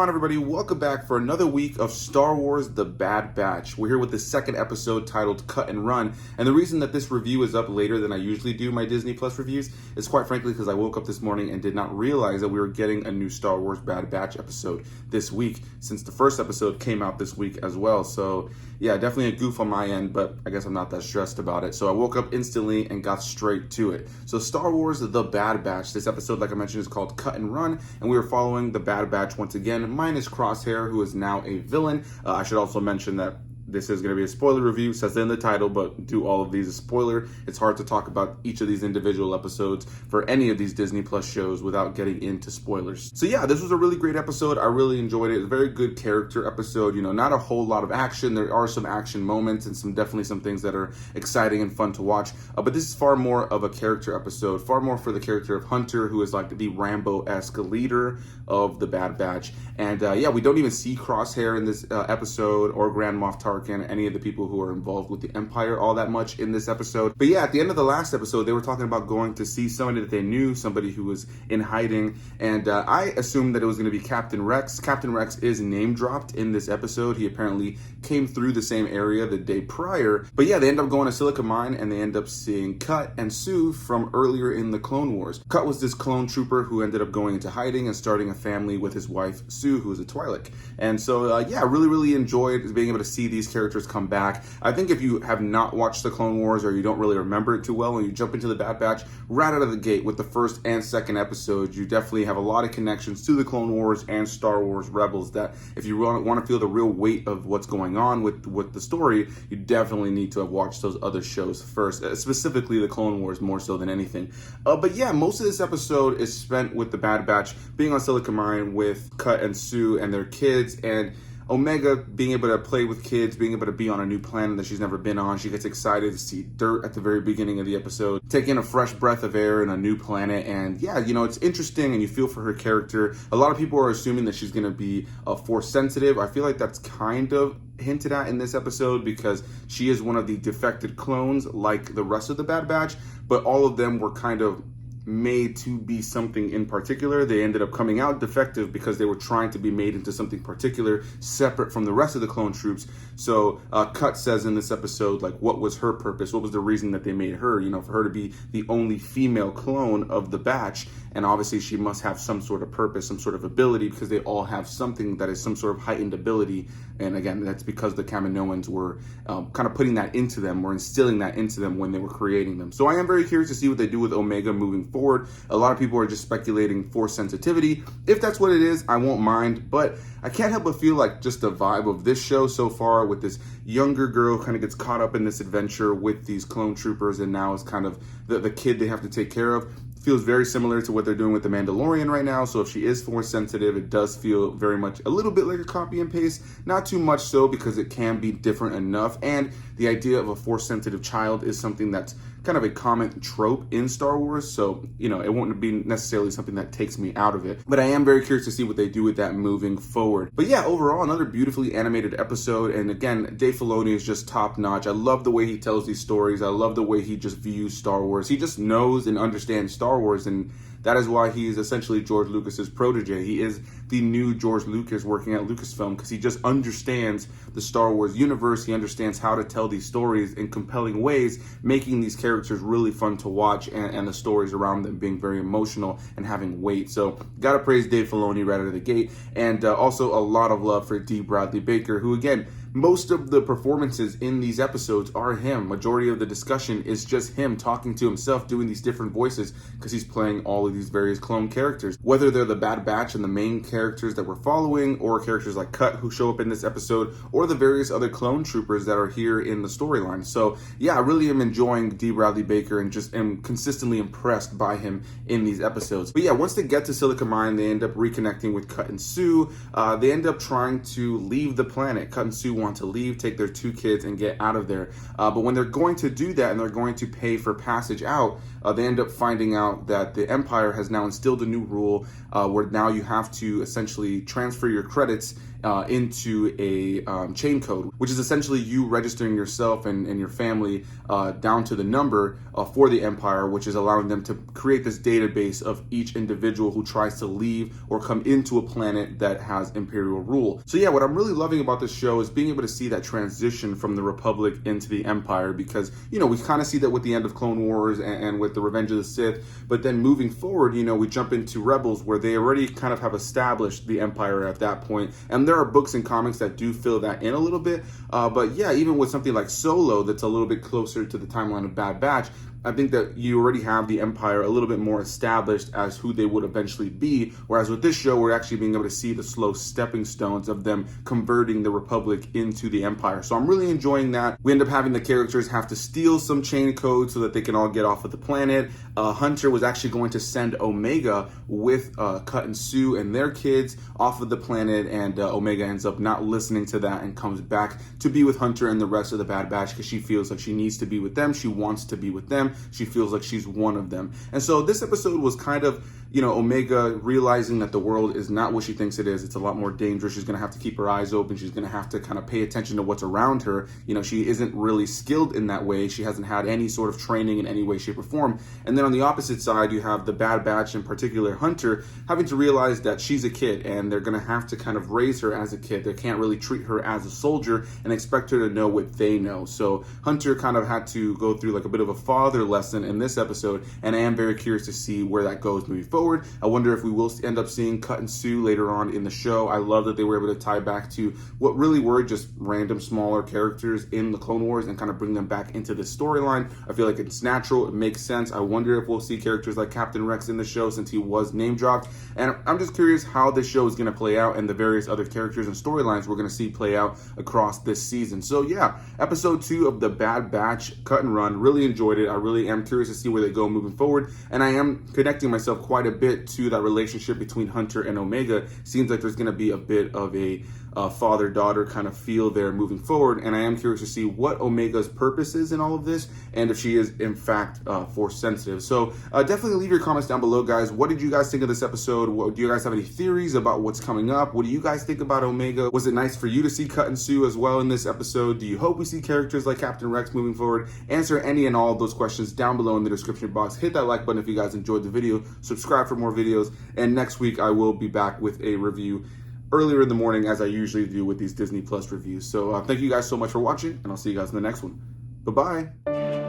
on, everybody? Welcome back for another week of Star Wars The Bad Batch. We're here with the second episode titled Cut and Run, and the reason that this review is up later than I usually do my Disney Plus reviews is quite frankly because I woke up this morning and did not realize that we were getting a new Star Wars Bad Batch episode this week, since the first episode came out this week as well. So yeah, definitely a goof on my end, but I guess I'm not that stressed about it. So I woke up instantly and got straight to it. So Star Wars The Bad Batch, this episode, like I mentioned, is called Cut and Run, and we are following the Bad Batch once again, minus Crosshair, who is now a villain. I should also mention that this is going to be a spoiler review, says it in the title, but do all of these a spoiler. It's hard to talk about each of these individual episodes for any of these Disney Plus shows without getting into spoilers. So yeah, this was a really great episode. I really enjoyed it. It's a very good character episode. You know, not a whole lot of action. There are some action moments and definitely some things that are exciting and fun to watch. But this is far more of a character episode, far more for the character of Hunter, who is like the Rambo-esque leader of the Bad Batch. And yeah, we don't even see Crosshair in this episode, or Grand Moff Tarkin, any of the people who are involved with the Empire all that much in this episode. But yeah, at the end of the last episode, they were talking about going to see somebody that they knew, somebody who was in hiding, and I assumed that it was going to be Captain Rex. Captain Rex is name dropped in this episode. He apparently came through the same area the day prior. But yeah, they end up going to Silicon Mine, and they end up seeing Cut and Sue from earlier in the Clone Wars. Cut was this clone trooper who ended up going into hiding and starting a family with his wife, Sue, who is a Twi'lek. And so yeah, really enjoyed being able to see these characters come back. I think if you have not watched the Clone Wars, or you don't really remember it too well, when you jump into the Bad Batch right out of the gate with the first and second episodes, you definitely have a lot of connections to the Clone Wars and Star Wars Rebels, that if you want to feel the real weight of what's going on with the story, you definitely need to have watched those other shows first, specifically the Clone Wars more so than anything. But yeah, most of this episode is spent with the Bad Batch being on Silicon Mine with Cut and Sue and their kids, and Omega being able to play with kids, being able to be on a new planet that she's never been on. She gets excited to see dirt at the very beginning of the episode, take in a fresh breath of air in a new planet. And yeah, you know, it's interesting and you feel for her character. A lot of people are assuming that she's going to be Force sensitive. I feel like that's kind of hinted at in this episode, because she is one of the defected clones like the rest of the Bad Batch, but all of them were kind of made to be something in particular. They ended up coming out defective because they were trying to be made into something particular, separate from the rest of the clone troops. So Cut says in this episode, like, what was her purpose? What was the reason that they made her? You know, for her to be the only female clone of the batch. And obviously she must have some sort of purpose, some sort of ability, because they all have something that is some sort of heightened ability. And again, that's because the Kaminoans were kind of putting that into them, or instilling that into them when they were creating them. So I am very curious to see what they do with Omega moving forward. A lot of people are just speculating Force sensitivity. If that's what it is, I won't mind, but I can't help but feel like just the vibe of this show so far, with this younger girl kind of gets caught up in this adventure with these clone troopers, and now is kind of the kid they have to take care of. Feels very similar to what they're doing with the Mandalorian right now. So if she is Force sensitive, it does feel very much a little bit like a copy and paste. Not too much so, because it can be different enough. And the idea of a Force sensitive child is something that's kind of a common trope in Star Wars. So, you know, it won't be necessarily something that takes me out of it. But I am very curious to see what they do with that moving forward. But yeah, overall, another beautifully animated episode. And again, Dave Filoni is just top notch. I love the way he tells these stories. I love the way he just views Star Wars. He just knows and understands Star Wars, and that is why he is essentially George Lucas's protege. He is the new George Lucas working at Lucasfilm, because he just understands the Star Wars universe. He understands how to tell these stories in compelling ways, making these characters really fun to watch, and the stories around them being very emotional and having weight. So gotta praise Dave Filoni right out of the gate. And also a lot of love for Dee Bradley Baker, who again, most of the performances in these episodes are him. Majority of the discussion is just him talking to himself, doing these different voices, because he's playing all of these various clone characters. Whether they're the Bad Batch and the main characters that we're following, or characters like Cut who show up in this episode, or the various other clone troopers that are here in the storyline. So yeah, I really am enjoying Dee Bradley Baker, and just am consistently impressed by him in these episodes. But yeah, once they get to Silicon Mine, they end up reconnecting with Cut and Sue. They end up trying to leave the planet. Cut and Sue want to leave, take their two kids, and get out of there. But when they're going to do that, and they're going to pay for passage out, they end up finding out that the Empire has now instilled a new rule where now you have to essentially transfer your credits into a chain code, which is essentially you registering yourself and your family down to the number for the Empire, which is allowing them to create this database of each individual who tries to leave or come into a planet that has Imperial rule. So yeah, what I'm really loving about this show is being able to see that transition from the Republic into the Empire, because, you know, we kind of see that with the end of Clone Wars and with the Revenge of the Sith, but then moving forward, you know, we jump into Rebels, where they already kind of have established the Empire at that point, and there are books and comics that do fill that in a little bit, but yeah, even with something like Solo that's a little bit closer to the timeline of Bad Batch, I think that you already have the Empire a little bit more established as who they would eventually be, whereas with this show, we're actually being able to see the slow stepping stones of them converting the Republic into the Empire. So I'm really enjoying that. We end up having the characters have to steal some chain code so that they can all get off of the planet. Hunter was actually going to send Omega with Cut and Sue and their kids off of the planet, and Omega ends up not listening to that and comes back to be with Hunter and the rest of the Bad Batch because she feels like she needs to be with them. She wants to be with them. She feels like she's one of them. And so this episode was kind of, you know, Omega realizing that the world is not what she thinks it is. It's a lot more dangerous. She's going to have to keep her eyes open. She's going to have to kind of pay attention to what's around her. You know, she isn't really skilled in that way. She hasn't had any sort of training in any way, shape, or form. And then on the opposite side, you have the Bad Batch, in particular Hunter, having to realize that she's a kid and they're going to have to kind of raise her as a kid. They can't really treat her as a soldier and expect her to know what they know. So Hunter kind of had to go through like a bit of a father lesson in this episode, and I am very curious to see where that goes moving forward. I wonder if we will end up seeing Cut and Sue later on in the show. I love that they were able to tie back to what really were just random smaller characters in the Clone Wars and kind of bring them back into this storyline. I feel like it's natural, it makes sense. I wonder if we'll see characters like Captain Rex in the show, since he was name dropped, and I'm just curious how this show is going to play out and the various other characters and storylines we're going to see play out across this season. So yeah, episode 2 of the Bad Batch Cut and Run, really enjoyed it. I really am curious to see where they go moving forward, and I am connecting myself quite a bit to that relationship between Hunter and Omega. Seems like there's going to be a bit of a father-daughter kind of feel there moving forward, and I am curious to see what Omega's purpose is in all of this, and if she is in fact force sensitive. So definitely leave your comments down below, guys. What did you guys think of this episode? Do you guys have any theories about what's coming up? What do you guys think about Omega? Was it nice for you to see Cut and Sue as well in this episode? Do you hope we see characters like Captain Rex moving forward? Answer any and all of those questions down below in the description box. Hit that like button if you guys enjoyed the video. Subscribe for more videos, and next week I will be back with a review earlier in the morning, as I usually do with these Disney Plus reviews. So thank you guys so much for watching, and I'll see you guys in the next one. Bye-bye.